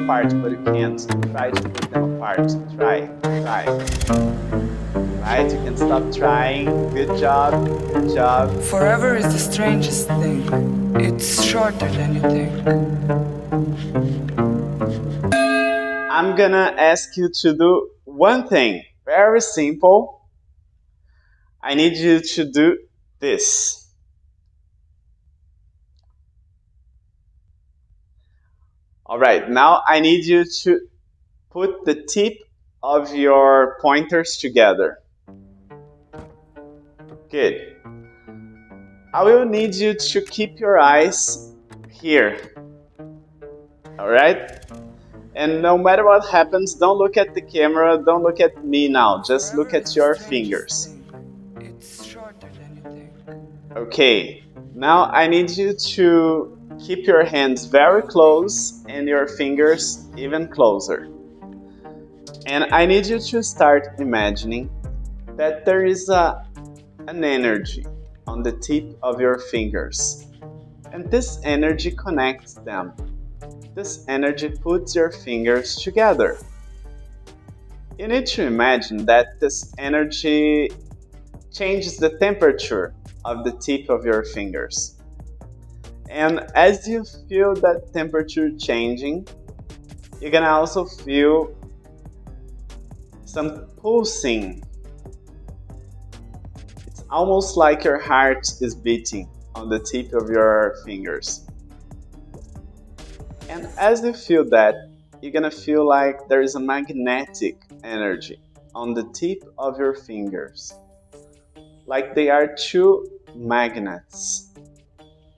apart, but you can't. Try to put them apart. Try. Right, you can stop trying. Good job, good job. Forever is the strangest thing. It's shorter than you think. I'm gonna ask you to do one thing. Very simple. I need you to do this. Alright, now I need you to put the tip of your pointers together. Good. I will need you to keep your eyes here. Alright? And no matter what happens, don't look at the camera, don't look at me now, just look at your fingers. It's shorter than you think. Okay, now I need you to keep your hands very close and your fingers even closer. And I need you to start imagining that there is an energy on the tip of your fingers. And this energy connects them. This energy puts your fingers together. You need to imagine that this energy changes the temperature of the tip of your fingers. And as you feel that temperature changing, you're gonna also feel some pulsing. It's almost like your heart is beating on the tip of your fingers. And as you feel that, you're gonna feel like there is a magnetic energy on the tip of your fingers. Like they are two magnets,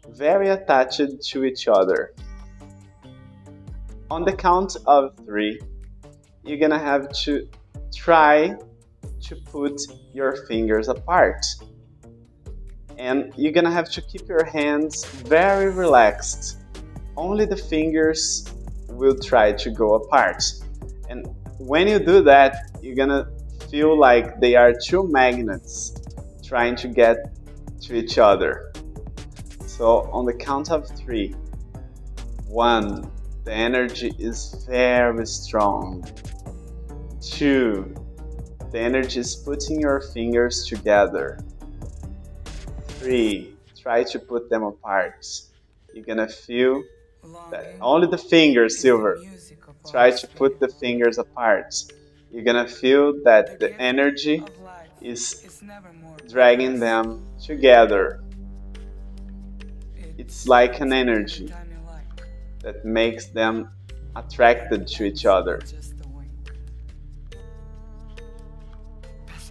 very attached to each other. On the count of 3, you're gonna have to try to put your fingers apart. And you're gonna have to keep your hands very relaxed. Only the fingers will try to go apart. And when you do that, you're gonna feel like they are two magnets trying to get to each other. So on the count of 3, 1, the energy is very strong. 2, the energy is putting your fingers together. 3, try to put them apart. You're gonna feel that only the fingers, Silver, try to put the fingers apart. You're gonna feel that the energy is dragging them together. It's like an energy that makes them attracted to each other.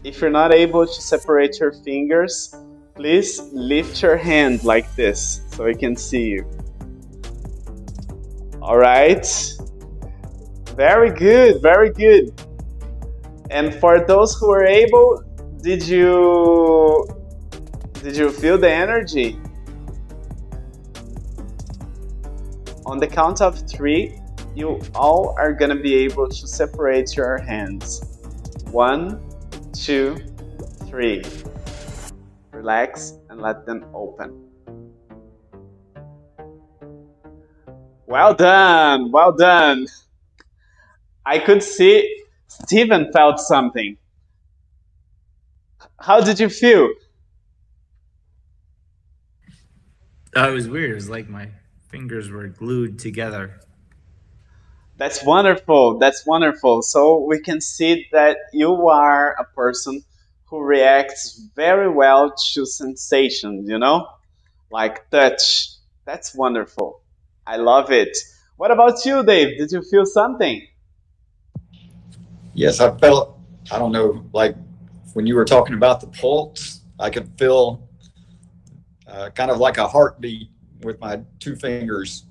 If you're not able to separate your fingers, please lift your hand like this so I can see you. Alright, very good, very good. And for those who are able, did you feel the energy? On the count of 3, you all are gonna be able to separate your hands. 1, 2, 3. Relax and let them open. Well done, well done. I could see Steven felt something. How did you feel? It was weird. It was like my fingers were glued together. That's wonderful, that's wonderful. So we can see that you are a person who reacts very well to sensations, like touch. That's wonderful. I love it. What about you, Dave? Did you feel something? Yes, I felt, I don't know, like when you were talking about the pulse, I could feel kind of like a heartbeat with my 2 fingers.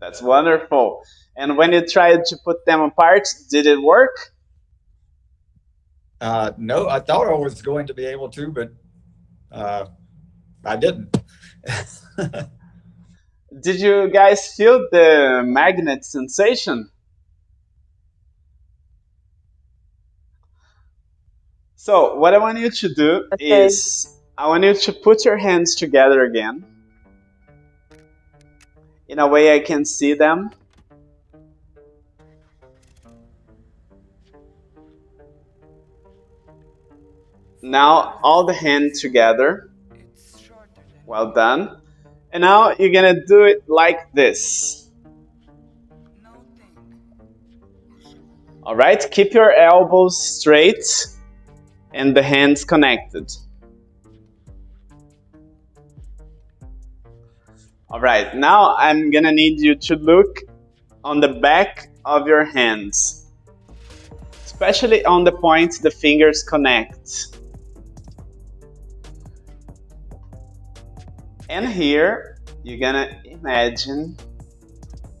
That's wonderful. And when you tried to put them apart, did it work? No, I thought I was going to be able to, but I didn't. Did you guys feel the magnet sensation? So what I want you to do is I want you to put your hands together again. In a way I can see them. Now all the hands together. Well done. And now you're gonna do it like this. All right, keep your elbows straight and the hands connected. All right, now I'm gonna need you to look on the back of your hands, especially on the points the fingers connect. And here, you're gonna imagine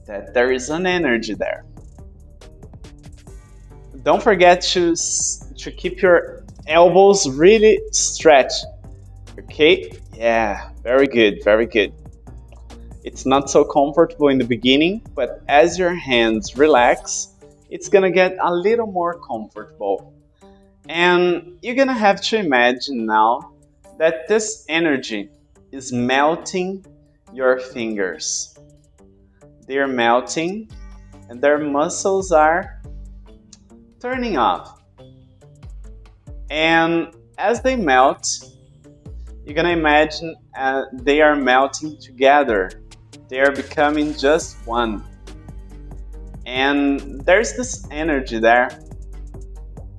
that there is an energy there. Don't forget to keep your elbows really stretched. Okay? Yeah, very good, very good. It's not so comfortable in the beginning, but as your hands relax, it's gonna get a little more comfortable. And you're gonna have to imagine now that this energy is melting your fingers. They're melting and their muscles are turning off. And as they melt, you're gonna imagine they are melting together. They are becoming just one. And there's this energy there.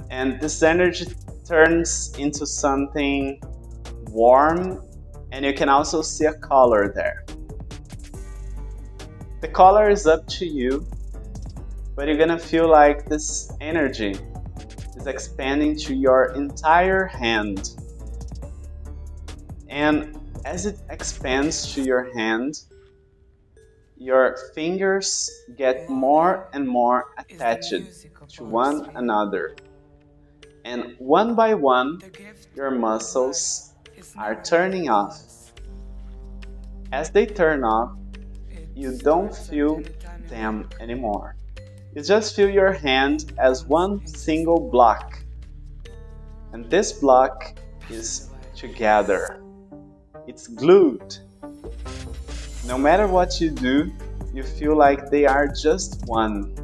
And this energy turns into something warm, and you can also see a color there. The color is up to you, but you're gonna feel like this energy is expanding to your entire hand. And as it expands to your hand, your fingers get more and more attached to one another. And one by one, your muscles are turning off. As they turn off, you don't feel them anymore. You just feel your hand as one single block. And this block is together. It's glued. No matter what you do, you feel like they are just one.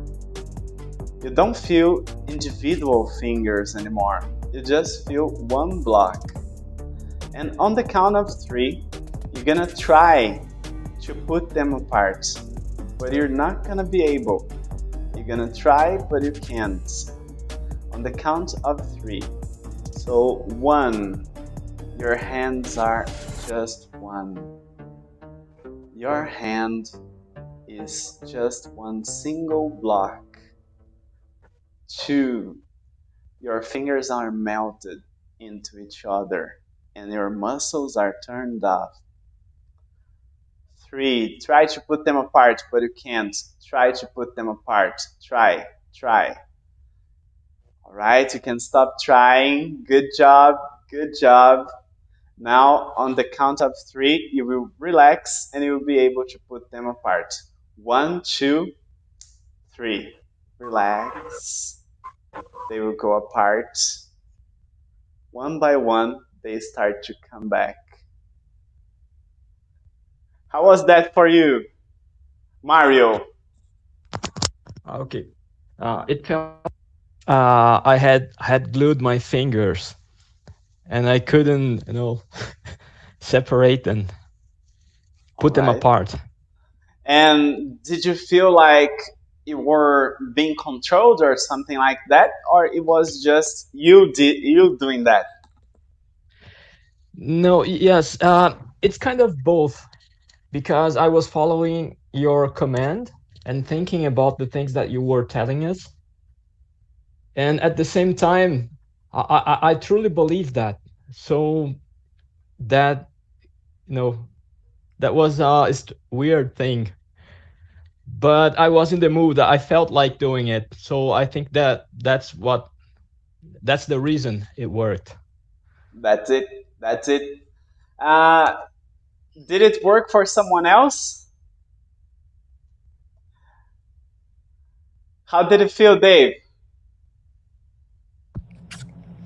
You don't feel individual fingers anymore. You just feel one block. And on the count of 3, you're gonna try to put them apart, but you're not gonna be able. You're gonna try, but you can't. On the count of 3. So 1, your hands are just one. Your hand is just one single block. 2, your fingers are melted into each other and your muscles are turned off. 3, try to put them apart, but you can't. Try to put them apart. Try. All right, you can stop trying. Good job. Now, on the count of 3, you will relax and you will be able to put them apart. 1, 2, 3. Relax. They will go apart. One by one, they start to come back. How was that for you, Mario? Okay. It felt I had glued my fingers, and I couldn't, separate and put them apart. And did you feel like you were being controlled or something like that, or it was just you doing that? No, yes, it's kind of both, because I was following your command and thinking about the things that you were telling us. And at the same time, I truly believe that. So that, that was a weird thing. But I was in the mood. I felt like doing it. So I think that's the reason it worked. That's it. Did it work for someone else? How did it feel, Dave?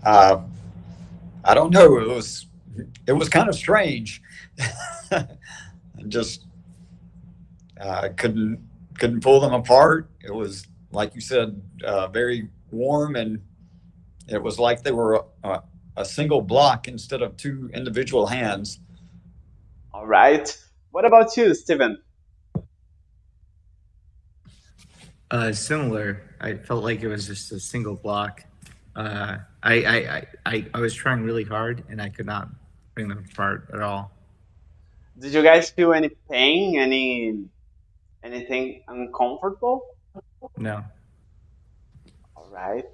I don't know. It was kind of strange. Just couldn't pull them apart. It was, like you said, very warm, and it was like they were a single block instead of two individual hands. All right. What about you, Steven? Similar. I felt like it was just a single block. I was trying really hard and I could not bring them apart at all. Did you guys feel any pain, anything uncomfortable? No. All right.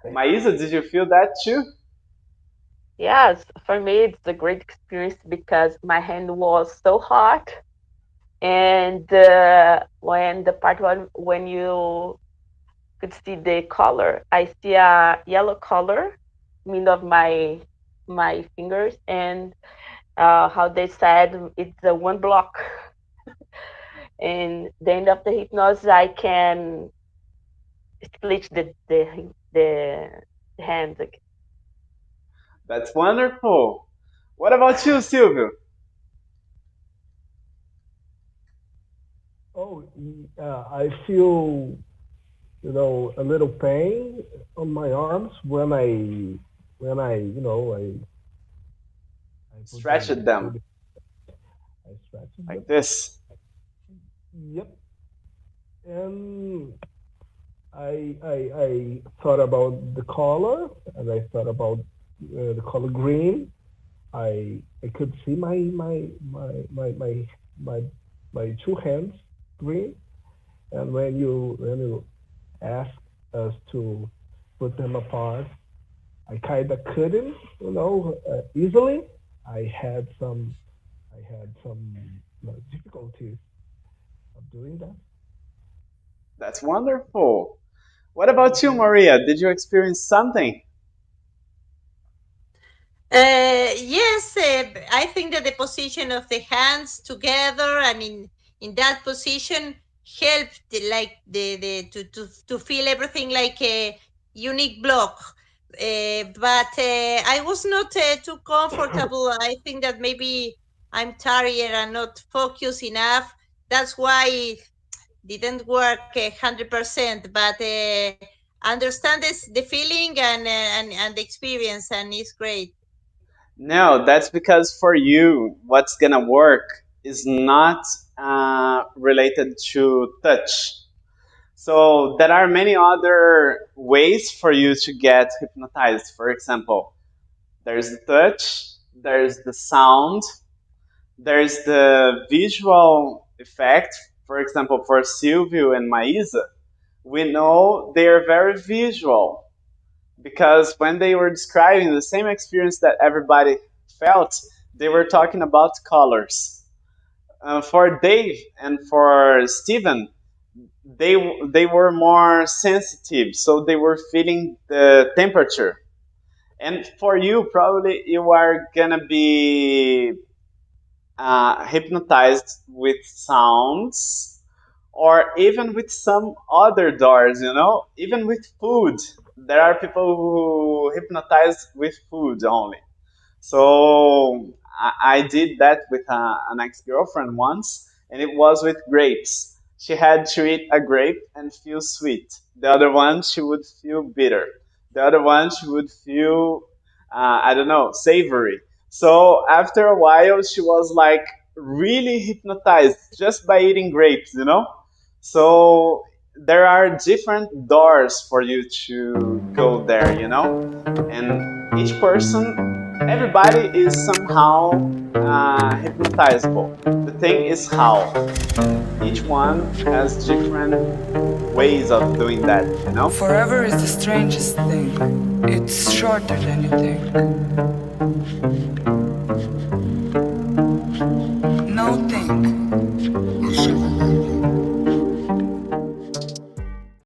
Maisa, did you feel that too? Yes, for me it's a great experience because my hand was so hot, and when the part when you could see the color, I see a yellow color mid of my fingers, and how they said it's a one block. And the end of the hypnosis, I can split the hands. That's wonderful. What about you, Silvio? Oh, I feel, a little pain on my arms I Stretched them I stretch like them. this. Yep. And I thought about the color, and I thought about the color green. I could see my two hands green, and when you ask us to put them apart, I kind of couldn't, easily. I had some difficulties of doing that. That's wonderful. What about you, Maria? Did you experience something? Yes, I think that the position of the hands together and in that position helped like to feel everything like a unique block. But I was not too comfortable. I think that maybe I'm tired and not focused enough. That's why it didn't work 100%. But understand the feeling and the experience, and it's great. No, that's because for you, what's gonna work is not related to touch. So there are many other ways for you to get hypnotized. For example, there's the touch, there's the sound, there's the visual effect. For example, for Silvio and Maisa, we know they are very visual because when they were describing the same experience that everybody felt, they were talking about colors. For Dave and for Steven, they were more sensitive, so they were feeling the temperature. And for you, probably you are gonna be hypnotized with sounds or even with some other doors, even with food. There are people who hypnotize with food only. So I did that with an ex girlfriend once, and it was with grapes. She had to eat a grape and feel sweet. The other one, she would feel bitter. The other one, she would feel, I don't know, savory. So after a while, she was like really hypnotized just by eating grapes. So there are different doors for you to go there. And each person, everybody is somehow hypnotizable. The thing is how. Each one has different ways of doing that. Forever is the strangest thing. It's shorter than you think. No think.